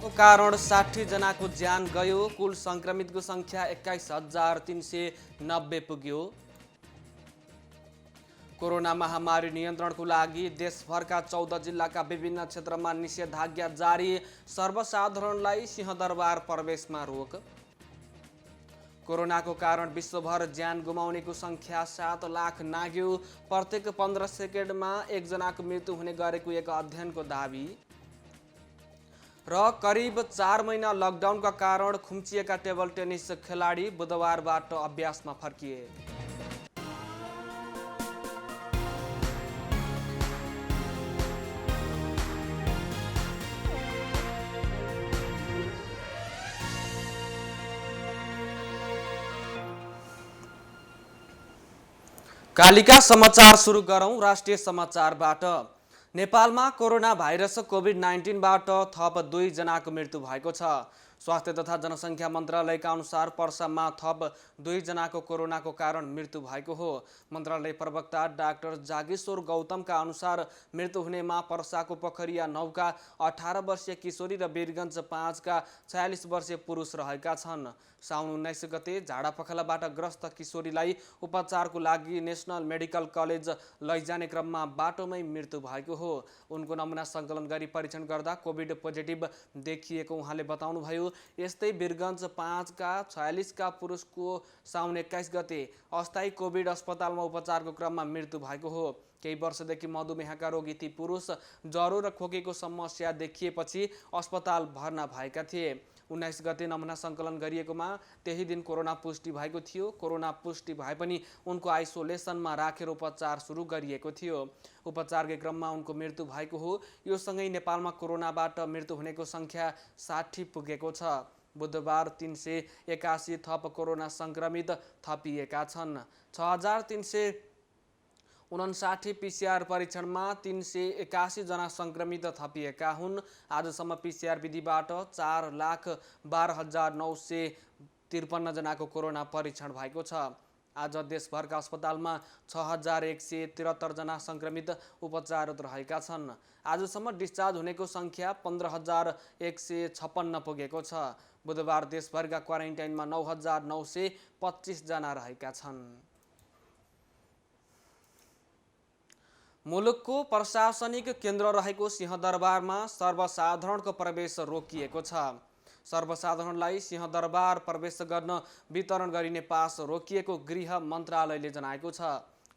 को कारण 60 जनाको ज्यान गयो। कुल संक्रमितको संख्या 21,390 पुग्यो। कोरोना महामारी नियन्त्रणको लागि देशभरका 14 जिल्लाका विभिन्न क्षेत्रमा निषेधाज्ञा जारी। सर्वसाधारणलाई सिंहदरबार प्रवेशमा रोक। कोरोनाको कारण विश्वभर ज्यान गुमाउनेको संख्या 7 लाख नाग्यो। प्रत्येक 15 सेकेन्डमा एकजनाको मृत्यु हुने गरेको एक अध्ययनको दाबी। र करिब 4 महिना लकडाउनका कारण खुम्चिएका टेबल टेनिस खेलाडी बुधबारबाट अभ्यासमा फर्किए। कालिका समाचार सुरु गरौं राष्ट्रिय समाचारबाट। नेपालमा कोरोना भाइरस कोभिड-19बाट थप 2 जनाको मृत्यु भएको छ। स्वास्थ्य तथा जनसङ्ख्या मन्त्रालयका अनुसार पर्सामा थप 2 जनाको कोरोनाको कारण मृत्यु भएको हो। मन्त्रालय प्रवक्ता डाक्टर जागेश्वर गौतमका अनुसार मृत्यु हुनेमा पर्साको पोखरिया 9 का 18 वर्षीय किशोरी र वीरगञ्ज 5 का 46 वर्षीय पुरुष रहेका छन्। साउन 19 गते झाडापखालाबाट ग्रस्त किशोरीलाई उपचारको लागि नेशनल मेडिकल कलेज लैजाने क्रममा बाटोमै मृत्यु भएको हो। उनको नमुना सङ्कलन गरी परीक्षण गर्दा कोभिड पोजिटिभ देखिएको उहाँले बताउनुभयो। यस्तै वीरगञ्ज 5 का 46 का पुरुषको साउन 21 गते अस्थायी कोभिड अस्पतालमा उपचारको क्रममा मृत्यु भएको हो। केही वर्षदेखि मधुमेहका रोगी ती पुरुष ज्वरो र खोकीको समस्या देखिएपछि अस्पताल भर्ना भएका थिए। 19 गते नमुना सङ्कलन गरिएकोमा त्यही दिन कोरोना पुष्टि भएको थियो। कोरोना पुष्टि भए पनि उनको आइसोलेसनमा राखेर उपचार सुरु गरिएको थियो। उपचारकै क्रममा उनको मृत्यु भएको हो। यो सँगै नेपालमा कोरोनाबाट मृत्यु हुनेको संख्या 60 पुगेको छ। बुधबार 381 थप कोरोना संक्रमित थपिएका छन्। 6,359 पीसीआर परीक्षणमा 381 जना संक्रमित थपिएका हुन्। आजसम्म पीसीआर विधिबाट 4,12,953 जनाको कोरोना परीक्षण भएको छ। आज देशभरका अस्पतालमा 6,173 जना संक्रमित उपचाररत रहेका छन्। आजसम्म डिस्चार्ज हुनेको संख्या 15,156 पुगेको छ। बुधबार देशभरका क्वारेन्टाइनमा 9,925 जना रहेका छन्। मुलुकको प्रशासनिक केन्द्र रहेको सिंहदरबारमा सर्वसाधारणको प्रवेश रोकिएको छ। सर्वसाधारणलाई सिंहदरबार प्रवेश गर्न वितरण गरिने पास रोकिएको गृह मन्त्रालयले जनाएको छ।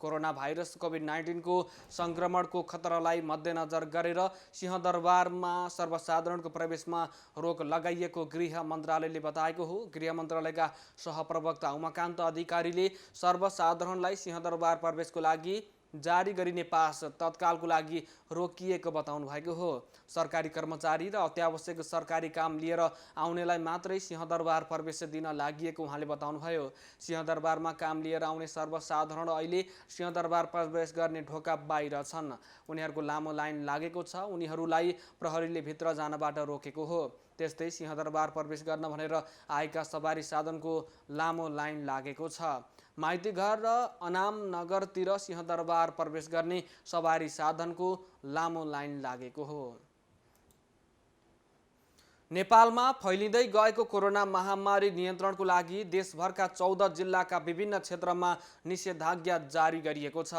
कोरोना भाइरस कोभिड-19 को संक्रमणको खतरालाई मध्यनजर गरेर सिंहदरबारमा सर्वसाधारणको प्रवेशमा रोक लगाइएको गृह मन्त्रालयले बताएको हो। गृह मन्त्रालयका सहप्रवक्ता उमाकान्त अधिकारीले सर्वसाधारणलाई सिंहदरबार प्रवेशको लागि जारी गरिने पास तत्कालको लागि रोकिएको बताउनु भएको हो। सरकारी कर्मचारी र अत्यावश्यक सरकारी काम लिएर आउनेलाई मात्रै सिंहदरबार प्रवेश दिन लागिएको उहाँले बताउनुभयो। सिंहदरबारमा काम लिएर आउने सर्वसाधारण अहिले सिंहदरबार प्रवेश गर्ने ढोका बाहिर छन्। उनीहरूको लामो लाइन लागेको छ। उनीहरूलाई प्रहरीले भित्र जानबाट रोकेको हो। त्यस्तै सिंहदरबार प्रवेश गर्न भनेर आएका सवारी साधनको लामो लाइन लागेको छ। माइतीघर र अनाम नगरतिर सिंहदरबार प्रवेश गर्ने सवारी साधनको लामो लाइन लागेको हो। नेपालमा फैलिँदै गएको कोरोना महामारी नियन्त्रणको लागि देशभरका 14 जिल्लाका विभिन्न क्षेत्रमा निषेधाज्ञा जारी गरिएको छ।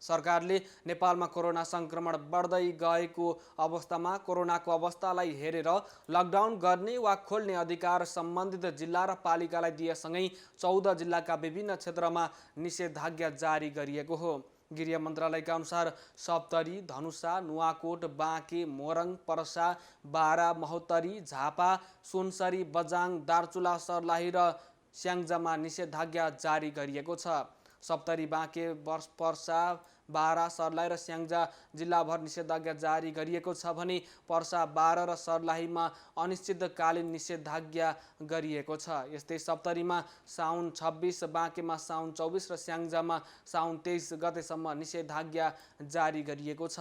सरकारले नेपालमा कोरोना संक्रमण बढ्दै गएको अवस्थामा कोरोनाको अवस्थालाई हेरेर लकडाउन गर्ने वा खोल्ने अधिकार सम्बन्धित जिल्ला र पालिकालाई दिएसँगै 14 जिल्लाका विभिन्न क्षेत्रमा निषेधाज्ञा जारी गरिएको हो। गृह मन्त्रालयका अनुसार सप्तरी, धनुषा, नुवाकोट, बाँके, मोरङ, पर्सा, बारा, महोत्तरी, झापा, सुनसरी, बझाङ, दार्चुला, सर्लाही र स्याङ्जामा निषेधाज्ञा जारी गरिएको छ। सप्तरी, बाँके, पर्सा, बारा, सर्लाही र स्याङ्जा जिल्लाभर निषेधाज्ञा जारी गरिएको छ भने पर्सा, बारा र सर्लाहीमा अनिश्चितकालीन निषेधाज्ञा गरिएको छ। यस्तै सप्तरीमा साउन 26, बाँकेमा साउन 24 र स्याङ्जामा साउन 23 गतेसम्म निषेधाज्ञा जारी गरिएको छ।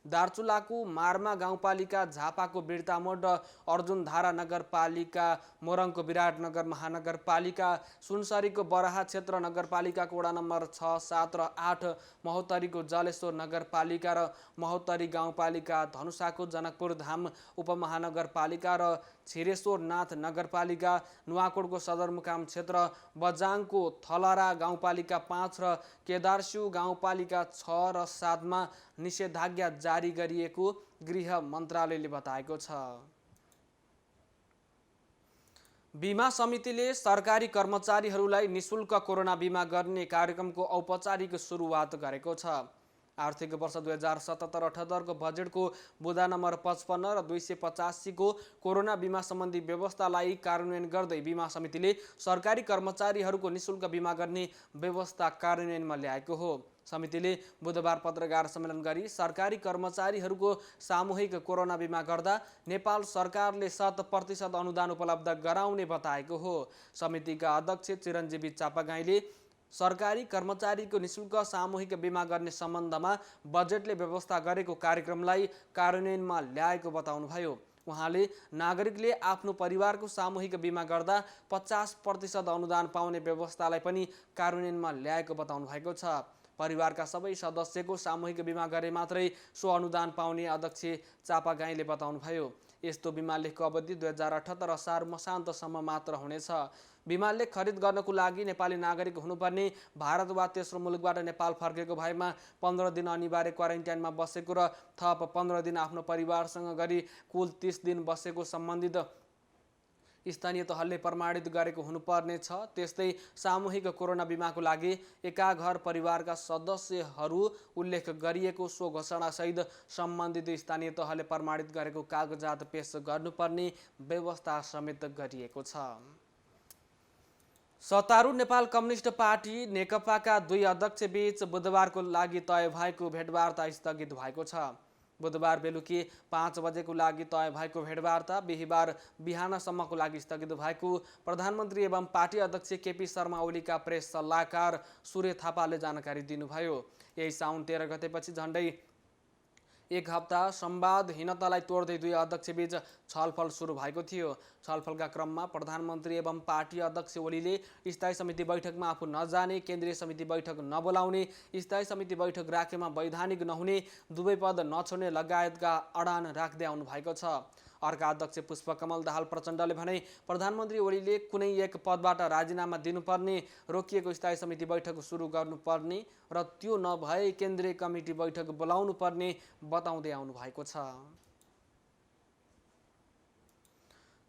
दार्चुलाको मार्मा गाउँपालिका, झापाको बिर्तामोड र अर्जुनधारा नगरपालिका, मोरङको विराटनगर महानगरपालिका, सुनसरीको बराहा क्षेत्र नगरपालिकाको वडा नम्बर 6, 7 र 8, महोत्तरीको जलेश्वर नगरपालिका र महोत्तरी गाउँपालिका, धनुषाको जनकपुर धाम उपमहानगरपालिका र छिरेश्वरनाथ नगरपालिका, नुवाकोटको सदरमुकाम क्षेत्र, बजाङको थलरा गाउँपालिका 5 र केदारस्यु गाउँपालिका 6 र 7 मा निषेधाज्ञा जारी गरिएको गृह मन्त्रालयले बताएको छ। बीमा समितिले सरकारी कर्मचारीहरूलाई निशुल्क कोरोना बीमा गर्ने कार्यक्रमको औपचारिक सुरुवात गरेको छ। आर्थिक वर्ष 2077-78 को बजेटको बुँदा नम्बर 55 र 285 को कोरोना बीमा सम्बन्धी व्यवस्थालाई कार्यान्वयन गर्दै बीमा समितिले सरकारी कर्मचारीहरूको निशुल्क बीमा गर्ने व्यवस्था कार्यान्वयनमा ल्याएको हो। समितिले बुधबार पत्रकार सम्मेलन गरी सरकारी कर्मचारीहरूको सामूहिक कोरोना बीमा गर्दा नेपाल सरकारले 100% अनुदान उपलब्ध गराउने बताएको हो। समितिका अध्यक्ष चिरञ्जीवी चापागाईले सरकारी कर्मचारीको निशुल्क सामूहिक बीमा गर्ने सम्बन्धमा बजेटले व्यवस्था गरेको कार्यक्रमलाई कार्यान्वयनमा ल्याएको बताउनुभयो। उहाँले नागरिकले आफ्नो परिवारको सामूहिक बीमा गर्दा 50% अनुदान पाउने व्यवस्थालाई पनि कार्यान्वयनमा ल्याएको बताउनु भएको छ। परिवारका सबै सदस्यको सामूहिक बीमा गरे मात्रै सो अनुदान पाउने अध्यक्ष चापागाईले बताउनुभयो। यस्तो बीमा लेखको अवधि 2078 असार मसान्तसम्म मात्र हुनेछ। बीमा लेख खरिद गर्नको लागि नेपाली नागरिक हुनुपर्ने, भारत वा तेस्रो मुलुकबाट नेपाल फर्केको भएमा 15 दिन अनिवार्य क्वारेन्टाइनमा बसेको र थप 15 दिन आफ्नो परिवारसँग गरी कुल 30 दिन बसेको सम्बन्धित स्थानीय तहले प्रमाणित गरेको हुनुपर्ने छ। त्यस्तै सामूहिक कोरोना बीमाको लागि एका घर परिवारका सदस्यहरू उल्लेख गरिएको सो घोषणासहित सम्बन्धित स्थानीय तहले प्रमाणित गरेको कागजात पेश गर्नुपर्ने व्यवस्था समेत गरिएको छ। सत्तारूढ नेपाल कम्युनिस्ट पार्टी नेकपाका दुई अध्यक्ष बीच बुधबारको लागि तय भएको भेटवार्ता स्थगित भएको छ। बुधबार बेलुकी 5 बजेको लागि तय भएको भेटवार्ता बिहीबार बिहानसम्मको लागि स्थगित भएको प्रधानमन्त्री एवं पार्टी अध्यक्ष केपी शर्मा ओलीका प्रेस सल्लाहकार सूर्य थापाले जानकारी दिनुभयो। यही साउन 13 गतेपछि झण्डै एक हप्ता संवादहीनतालाई तोड्दै दुई अध्यक्षबीच छलफल सुरु भएको थियो। छलफलका क्रममा प्रधानमन्त्री एवं पार्टी अध्यक्ष ओलीले स्थायी समिति बैठकमा आफू नजाने, केन्द्रीय समिति बैठक नबोलाउने, स्थायी समिति बैठक राखेमा वैधानिक नहुने, दुवै पद नछोड्ने लगायतका अडान राख्दै आउनु भएको छ। अर्का अध्यक्ष पुष्पकमल दाहाल प्रचण्डले भने प्रधानमन्त्री ओलीले कुनै एक पदबाट राजीनामा दिनुपर्ने, रोकिएको स्थायी समिति बैठक सुरु गर्नुपर्ने र त्यो नभए केन्द्रीय कमिटी बैठक बोलाउनु पर्ने बताउँदै आउनु भएको छ।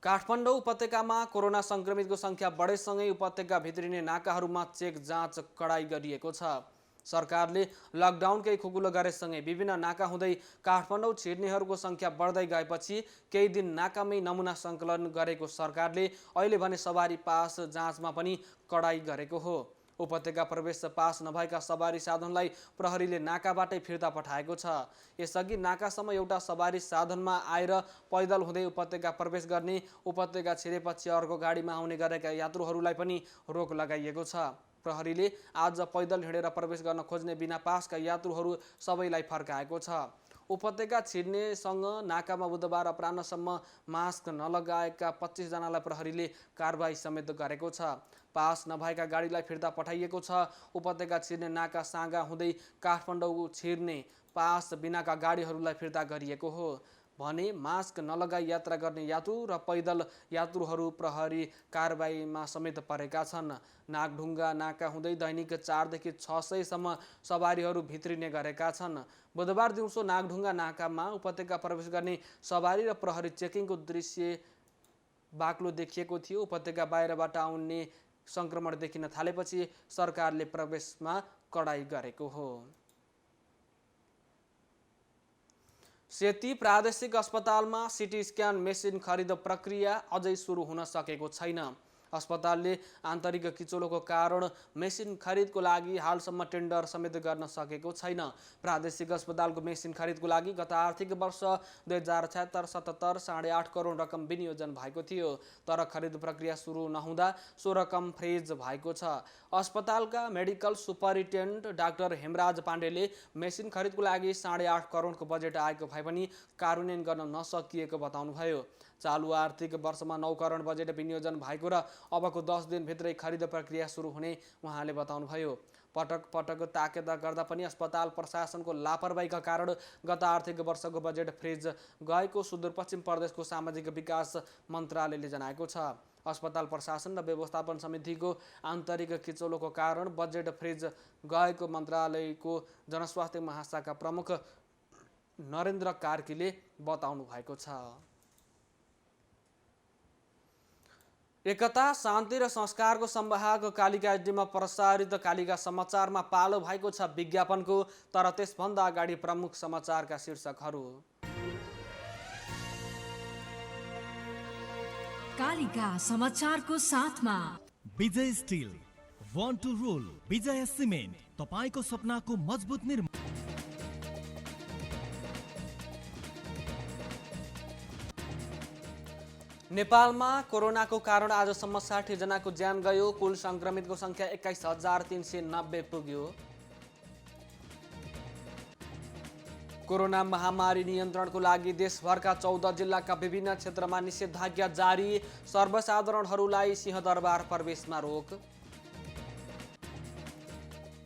काठमाडौँ उपत्यकामा कोरोना संक्रमितको संख्या बढेसँगै उपत्यका भित्रिने नाकाहरूमा चेक जाँच कडाई गरिएको छ। सरकारले लकडाउनकै खुकुलो गरेसँगै विभिन्न नाका हुँदै काठमाडौँ छिर्नेहरूको संख्या बढ्दै गएपछि केही दिन नाकामै नमुना सङ्कलन गरेको सरकारले अहिले भने सवारी पास जाँचमा पनि कडाई गरेको हो। उपत्यका प्रवेश पास नभएका सवारी साधनलाई प्रहरीले नाकाबाटै फिर्ता पठाएको छ। यसअघि नाकासम्म एउटा सवारी साधनमा आएर पैदल हुँदै उपत्यका प्रवेश गर्ने, उपत्यका छिरेपछि अर्को गाडीमा आउने गरेका यात्रुहरूलाई पनि रोक लगाइएको छ। प्रहरीले आज पैदल हिँडेर प्रवेश गर्न खोज्ने बिना पासका यात्रुहरू सबैलाई फर्काएको छ। उपत्यका छिर्नेसँग नाकामा बुधबार अपराह्नसम्म मास्क नलगाएका 25 जनालाई प्रहरीले कारबाही समेत गरेको छ। पास नभएका गाडीलाई फिर्ता पठाइएको छ। उपत्यका छिर्ने नाका साँगा हुँदै काठमाडौँ छिर्ने पास बिनाका गाडीहरूलाई फिर्ता गरिएको हो भने मास्क नलगाई यात्रा गर्ने यात्रु र पैदल यात्रुहरू प्रहरी कारबाहीमा समेत परेका छन्। नागढुङ्गा नाका हुँदै दैनिक 4 देखि 600 सम्म सवारीहरू भित्रिने गरेका छन्। बुधबार दिउँसो नागढुङ्गा नाकामा उपत्यका प्रवेश गर्ने सवारी र प्रहरी चेकिङको दृश्य बाक्लो देखिएको थियो। उपत्यका बाहिरबाट आउने संक्रमण देखिन थालेपछि सरकारले प्रवेशमा कडाई गरेको हो। सेती प्रादेशिक अस्पतालमा सिटी स्क्यान मेसिन खरिद प्रक्रिया अझै सुरु हुन सकेको छैन। अस्पतालले आन्तरिक किचोलोको कारण मेसिन खरिदको लागि हालसम्म टेन्डर समेत गर्न सकेको छैन। प्रादेशिक अस्पतालको मेसिन खरिदको लागि गत आर्थिक वर्ष 2076-77 8.5 करोड रकम विनियोजन भएको थियो, तर खरिद प्रक्रिया सुरु नहुँदा सो रकम फ्रिज भएको छ। अस्पतालका मेडिकल सुपरिन्टेन्डेन्ट डाक्टर हेमराज पाण्डेले मेसिन खरिदको लागि 8.5 करोडको बजेट आएको भए पनि कार्यान्वयन गर्न नसकिएको बताउनुभयो। चालु आर्थिक वर्षमा 9 करोड बजेट विनियोजन भएको र अबको 10 दिनभित्रै खरिद प्रक्रिया सुरु हुने उहाँले बताउनुभयो। पटक पटक ताकेदा गर्दा पनि अस्पताल प्रशासनको लापरवाहीका कारण गत आर्थिक वर्षको बजेट फ्रिज गएको सुदूरपश्चिम प्रदेशको सामाजिक विकास मन्त्रालयले जनाएको छ। अस्पताल प्रशासन र व्यवस्थापन समितिको आन्तरिक किचोलोको कारण बजेट फ्रिज गएको मन्त्रालयको जनस्वास्थ्य महाशाखा प्रमुख नरेन्द्र कार्कीले बताउनु भएको छ। एकता, शान्ति र संस्कारको संवाहक कालिका एचडीमा प्रसारित कालिका समाचारमा पालो भएको छ विज्ञापनको, तर त्यसभन्दा अगाडि प्रमुख समाचारका शीर्षकहरू। कालिका समाचारको साथमा Vijay steel, want to rule, Vijay cement, तपाईको सपनाको मजबुत निर्माण। नेपालमा कोरोनाको कारण आजसम्म 60 जनाको ज्यान गयो। कुल संक्रमितको संख्या 21,390 पुग्यो। कोरोना महामारी नियन्त्रणको लागि देशभरका 14 जिल्लाका विभिन्न क्षेत्रमा निषेधाज्ञा जारी। सर्वसाधारणहरूलाई सिंहदरबार प्रवेशमा रोक।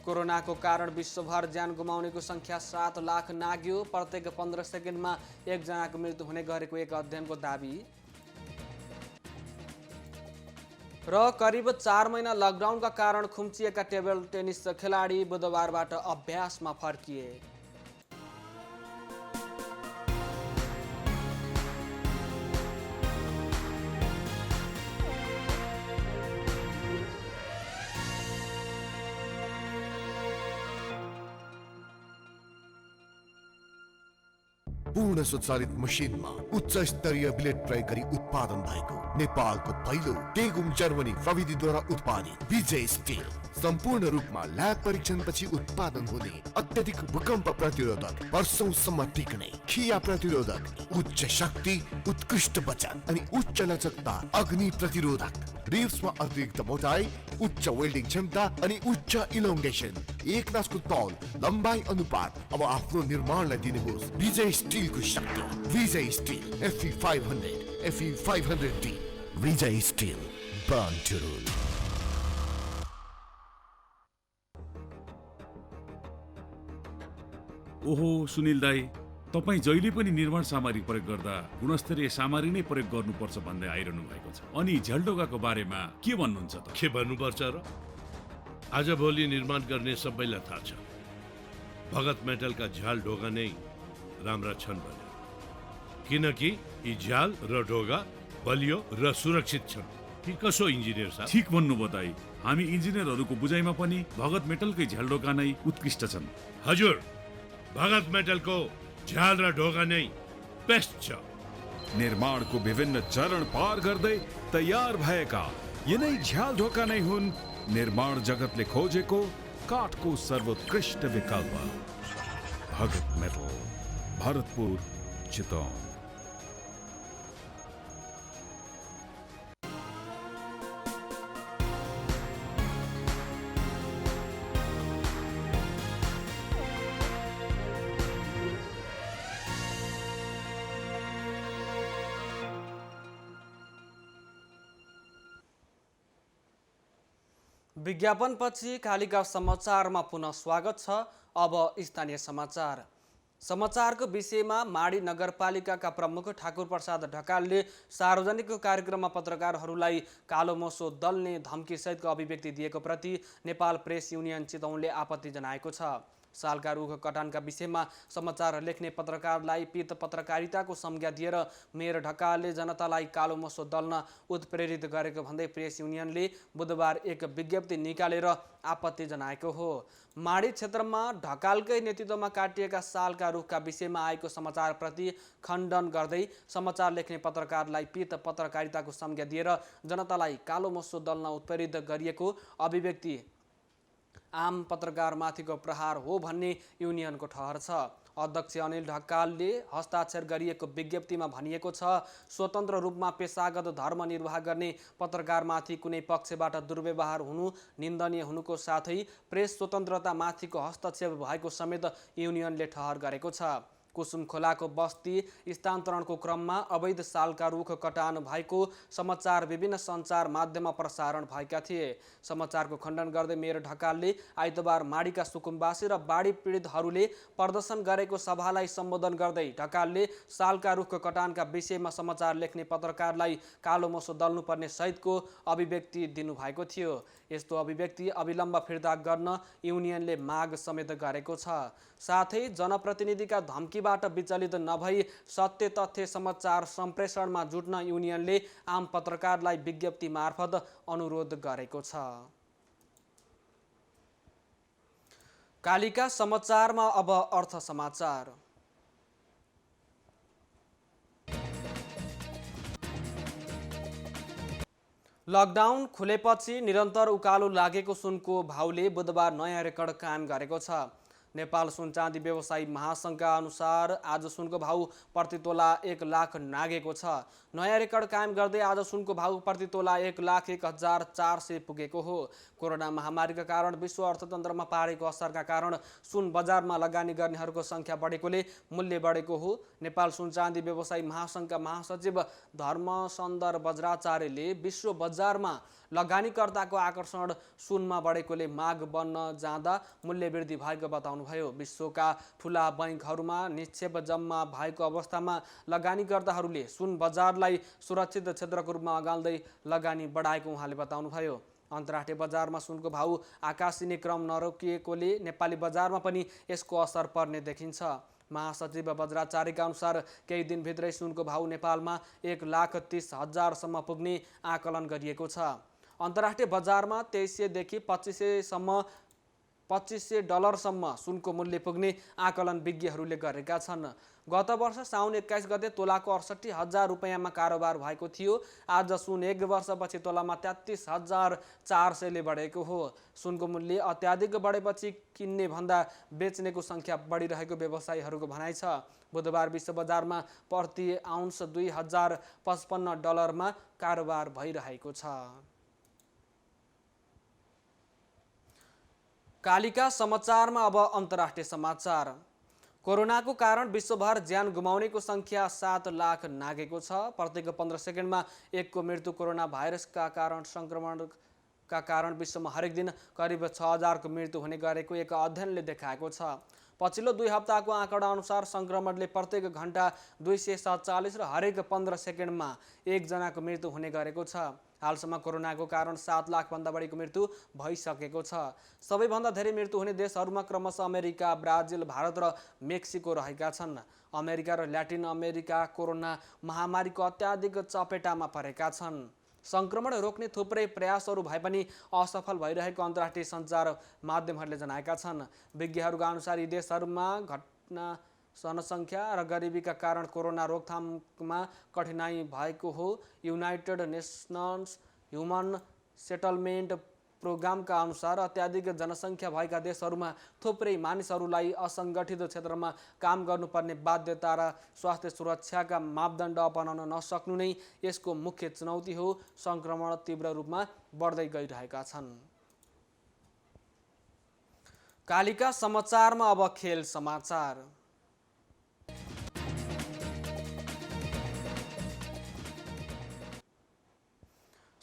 कोरोनाको कारण विश्वभर ज्यान गुमाउनेको संख्या 7 लाख नाग्यो। प्रत्येक 15 सेकेन्डमा 1 जनाको मृत्यु हुने गरेको एक अध्ययनको दाबी। र करिब 4 महिना लकडाउनका कारण खुम्चिएका टेबल टेनिस खेलाडी बुधबारबाट अभ्यासमा फर्किए। पूर्ण स्वचालित मसिनमा उच्च स्तरीय ब्लेड प्रयोग गरी उत्पादन भएको नेपालको पहिलो टेगुम जर्मनी प्रविधिद्वारा उत्पादित विजय स्टिल सम्पूर्ण रूपमा ल्याब परीक्षणपछि उत्पादन हुने अत्यधिक भूकम्प प्रतिरोधक, वर्षौंसम्म टिक्ने, खिया प्रतिरोधक, उच्च शक्ति, उत्कृष्ट वजन अनि उच्च लचकता, अग्नि प्रतिरोधक, रिब्समा अतिरिक्त मोटाई, उच्च वेल्डिङ क्षमता अनि उच्च इलोङ्गेसन, एक नासको तौल, लम्बाई अनुपात। अब आफ्नो निर्माणलाई दिनुहोस् विजय स्टिलको शक्ति। Vijay steel FE 500, FE 500D, Vijay steel, born to rule. ओहो सुनिल दाई, तपाईँ जहिले पनि निर्माण सामग्री प्रयोग गर्दा गुणस्तरीय सामग्री नै प्रयोग गर्नुपर्छ भन्दै आइरहनु भएको छ। अनि झ्यालढोकाको बारेमा के भन्नुहुन्छ त? के भन्नुपर्छ र? आजभोलि निर्माण गर्ने सबैलाई थाहा छ भगत मेटलका झ्याल ढोका नै राम्रा छन् भने, किनकि यी झ्याल र ढोका बलियो र सुरक्षित छन्। कि कसो इन्जिनियर साहब? ठिक भन्नुभयो दाई, हामी इन्जिनियरहरूको बुझाइमा पनि भगत मेटलकै झ्यालढोका नै उत्कृष्ट छन्। हजुर, भगत मेटलको झ्याल र ढोका नै बेस्ट छ। निर्माणको विभिन्न चरण पार गर्दै तयार भएका यिनै झ्याल ढोका नै हुन् निर्माण जगतले खोजेको काठको सर्वोत्कृष्ट विकल्प। भगत मेटल, भरतपुर, चितवन। विज्ञापनपछि कालिका समाचारमा पुनः स्वागत छ। अब स्थानीय समाचार। समाचारको विषयमा माडी नगरपालिकाका प्रमुख ठाकुर प्रसाद ढकालले सार्वजनिक कार्यक्रममा पत्रकारहरूलाई कालो मोसो दल्ने धम्कीसहितको अभिव्यक्ति दिएको प्रति नेपाल प्रेस युनियन चितवनले आपत्ति जनाएको छ। सालका रुख कटानका विषयमा समाचार लेख्ने पत्रकारलाई पित पत्रकारिताको संज्ञा दिएर मेयर ढकालले जनतालाई कालो मसो दल्न उत्प्रेरित गरेको भन्दै प्रेस युनियनले बुधबार एक विज्ञप्ति निकालेर आपत्ति जनाएको हो। माडी क्षेत्रमा ढकालकै नेतृत्वमा काटिएका सालका रुखका विषयमा आएको समाचारप्रति खण्डन गर्दै समाचार लेख्ने पत्रकारलाई पित पत्रकारिताको संज्ञा दिएर जनतालाई कालो मसो दल्न उत्प्रेरित गरिएको अभिव्यक्ति आम पत्रकारमाथिको प्रहार हो भन्ने युनियनको ठहर छ। अध्यक्ष अनिल ढकालले हस्ताक्षर गरिएको विज्ञप्तिमा भनिएको छ, स्वतन्त्र रूपमा पेशागत धर्म निर्वाह गर्ने पत्रकारमाथि कुनै पक्षबाट दुर्व्यवहार हुनु निन्दनीय हुनुको साथै प्रेस स्वतन्त्रतामाथिको हस्तक्षेप भएको समेत युनियनले ठहर गरेको छ। कुसुम खोलाको बस्ती स्थानान्तरणको क्रममा अवैध सालका रुख कटान भएको समाचार विभिन्न सञ्चार माध्यममा प्रसारण भएका थिए। समाचारको खण्डन गर्दै मेयर ढकालले आइतबार माडीका सुकुम्बासी र बाढी पीडितहरूले प्रदर्शन गरेको सभालाई सम्बोधन गर्दै ढकालले सालका रुख कटानका विषयमा समाचार लेख्ने पत्रकारलाई कालो मसो दल्नुपर्ने सहितको अभिव्यक्ति दिनुभएको थियो। यस्तो अभिव्यक्ति अविलम्ब फिर्ता गर्न युनियनले माग समेत गरेको छ। साथै जनप्रतिनिधिका धम्कीबाट विचलित नभई सत्य तथ्य समाचार सम्प्रेषणमा जुट्न युनियनले आम पत्रकारलाई विज्ञप्ति मार्फत अनुरोध गरेको छ। कालिका समाचारमा अब अर्थ समाचार। लकडाउन खुलेपछि निरन्तर उकालो लागेको सुनको भाउले बुधबार नयाँ रेकर्ड कायम गरेको छ। नेपाल सुन चाँदी व्यवसायी महासङ्घका अनुसार आज सुनको भाउ प्रति तोला 1 लाख नागेको छ। नयाँ रेकर्ड कायम गर्दै आज सुनको भाउ प्रति तोला 1,01,400 पुगेको हो। कोरोना महामारीका कारण विश्व अर्थतन्त्रमा पारेको असरका कारण सुन बजारमा लगानी गर्नेहरूको सङ्ख्या बढेकोले मूल्य बढेको हो। नेपाल सुन चाँदी व्यवसायी महासङ्घका महासचिव धर्मसन्दर बज्राचार्यले विश्व बजारमा लगानीकर्ताको आकर्षण सुनमा बढेकोले माग बन्न जाँदा मूल्य वृद्धि भएको बताउनुभयो। विश्वका ठुला बैङ्कहरूमा निक्षेप जम्मा भएको अवस्थामा लगानीकर्ताहरूले सुन बजारलाई सुरक्षित क्षेत्रको रूपमा अगाल्दै लगानी बढाएको उहाँले बताउनुभयो। अन्तर्राष्ट्रिय बजारमा सुनको भाउ आकाशिने क्रम नरोकिएकोले नेपाली बजारमा पनि यसको असर पर्ने देखिन्छ। महासचिव बज्राचार्यका अनुसार केही दिनभित्रै सुनको भाउ नेपालमा 1,30,000 पुग्ने आकलन गरिएको छ। अन्तर्राष्ट्रिय बजारमा 2300 देखि 2500 डलरसम्म सुनको मूल्य पुग्ने आकलन विज्ञहरूले गरेका छन्। गत वर्ष साउन 21 गते तोलाको 68,000 रुपियाँमा कारोबार भएको थियो। आज सुन 1 वर्षपछि तोलामा 33,400ले बढेको हो। सुनको मूल्य अत्याधिक बढेपछि किन्ने भन्दा बेच्नेको सङ्ख्या बढिरहेको व्यवसायीहरूको भनाइ छ। बुधबार विश्व बजारमा प्रति आउन्स 2,055 डलरमा कारोबार भइरहेको छ। कालिका समाचारमा अब अन्तर्राष्ट्रिय समाचार। कोरोनाको कारण विश्वभर ज्यान गुमाउनेको सङ्ख्या 7 लाख नागेको छ। प्रत्येक 15 सेकेन्डमा एकको मृत्यु कोरोना भाइरसका कारण सङ्क्रमणका कारण विश्वमा हरेक दिन करिब 6,000को मृत्यु हुने गरेको एक अध्ययनले देखाएको छ। पछिल्लो 2 हप्ताको आँकडा अनुसार सङ्क्रमणले प्रत्येक घण्टा 247 र हरेक 15 सेकेन्डमा 1 जनाको मृत्यु हुने गरेको छ। हालसम्म कोरोनाको कारण 7 लाखभन्दा बढीको मृत्यु भइसकेको छ। सबैभन्दा धेरै मृत्यु हुने देशहरूमा क्रमशः अमेरिका, ब्राजिल, भारत र मेक्सिको रहेका छन्। अमेरिका र ल्याटिन अमेरिका कोरोना महामारीको अत्याधिक चपेटामा परेका छन्। सङ्क्रमण रोक्ने थुप्रै प्रयासहरू भए पनि असफल भइरहेको अन्तर्राष्ट्रिय सञ्चार माध्यमहरूले जनाएका छन्। विज्ञहरूका अनुसार यी देशहरूमा घटना जनसङ्ख्या र गरिबीका कारण कोरोना रोकथाममा कठिनाइ भएको हो। युनाइटेड नेसन्स ह्युमन सेटलमेन्ट प्रोग्रामका अनुसार अत्याधिक जनसङ्ख्या भएका देशहरूमा थुप्रै मानिसहरूलाई असङ्गठित क्षेत्रमा काम गर्नुपर्ने बाध्यता र स्वास्थ्य सुरक्षाका मापदण्ड अपनाउन नसक्नु नै यसको मुख्य चुनौती हो। सङ्क्रमण तीव्र रूपमा बढ्दै गइरहेका छन्। कालिका समाचारमा अब खेल समाचार।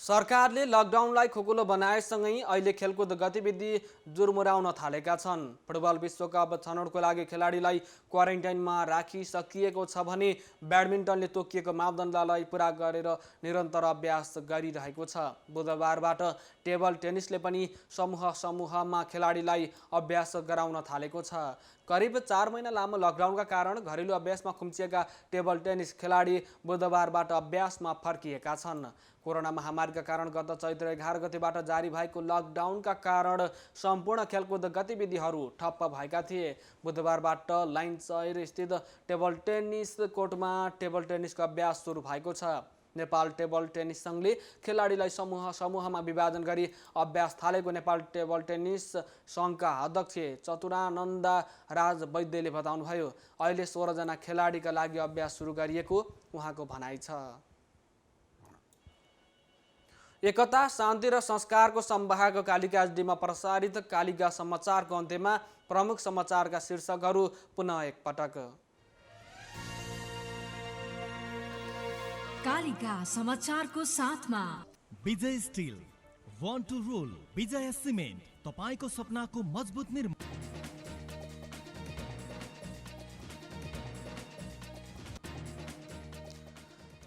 सरकारले लकडाउनलाई खुकुलो बनाएसँगै अहिले खेलकुद गतिविधि जुरमुराउन थालेका छन्। फुटबल विश्वकप छनौटको लागि खेलाडीलाई क्वारेन्टाइनमा राखिसकिएको छ भने ब्याडमिन्टनले तोकिएको मापदण्डलाई पुरा गरेर निरन्तर अभ्यास गरिरहेको छ। बुधबारबाट टेबल टेनिसले पनि समूहमा खेलाडीलाई अभ्यास गराउन थालेको छ। करिब 4 महिना लामो लकडाउनका कारण घरेलु अभ्यासमा खुम्चिएका टेबल टेनिस खेलाडी बुधबारबाट अभ्यासमा फर्किएका छन्। कोरोना महामारीका कारण गत चैत्र 11 गतेबाट जारी भएको लकडाउनका कारण सम्पूर्ण खेलकुद गतिविधिहरू ठप्प भएका थिए। बुधबारबाट लाइनचौर स्थित टेबल टेनिस कोर्टमा टेबल टेनिसको अभ्यास सुरु भएको छ। नेपाल टेबल टेनिस सङ्घले खेलाडीलाई समूहमा विभाजन गरी अभ्यास थालेको नेपाल टेबल टेनिस सङ्घका अध्यक्ष चतुरानन्द राज वैद्यले बताउनुभयो। अहिले 16 जना खेलाडीका लागि अभ्यास सुरु गरिएको उहाँको भनाइ छ। एकता, शान्ति र संस्कारको संवाहक कालिका एचडीमा प्रसारित कालिका समाचारको अन्त्यमा प्रमुख समाचारका शीर्षकहरू पुनः एकपटक। कालिका समाचारको साथमा Vijay steel, want to rule, Vijay cement, तपाईको सपनाको मजबुत निर्माण।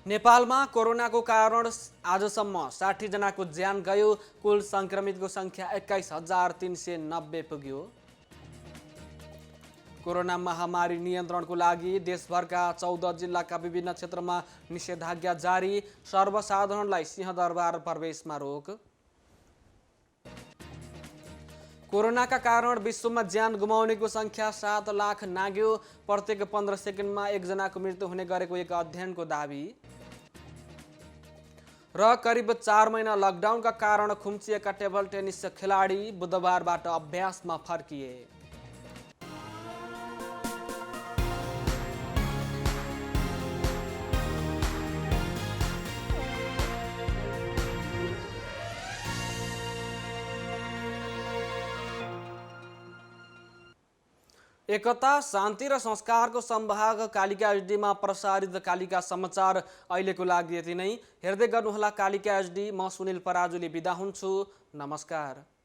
नेपालमा कोरोनाको कारण आजसम्म 60 जनाको ज्यान गयो। कुल संक्रमितको संख्या 21,390 पुग्यो। कोरोना महामारी नियन्त्रणको लागि देशभरका 14 जिल्लाका विभिन्न क्षेत्रमा निषेधाज्ञा जारी। सर्वसाधारणलाई सिंहदरबार प्रवेशमा रोक। कोरोनाका कारण विश्वमा ज्यान गुमाउनेको संख्या 7 लाख नाग्यो। प्रत्येक 15 सेकेन्डमा 1 जनाको मृत्यु हुने गरेको एक अध्ययनको दाबी। र करिब 4 महिना लकडाउनका कारण खुम्चिएका टेबल टेनिस खेलाडी बुधबारबाट अभ्यासमा फर्किए। एकता, शान्ति र संस्कारको संवाहक कालिका एचडीमा प्रसारित कालिका समाचार अहिलेको लागि यति नै। हेर्दै गर्नुहोला कालिका एचडी। म सुनिल पराजुली बिदा हुन्छु। नमस्कार।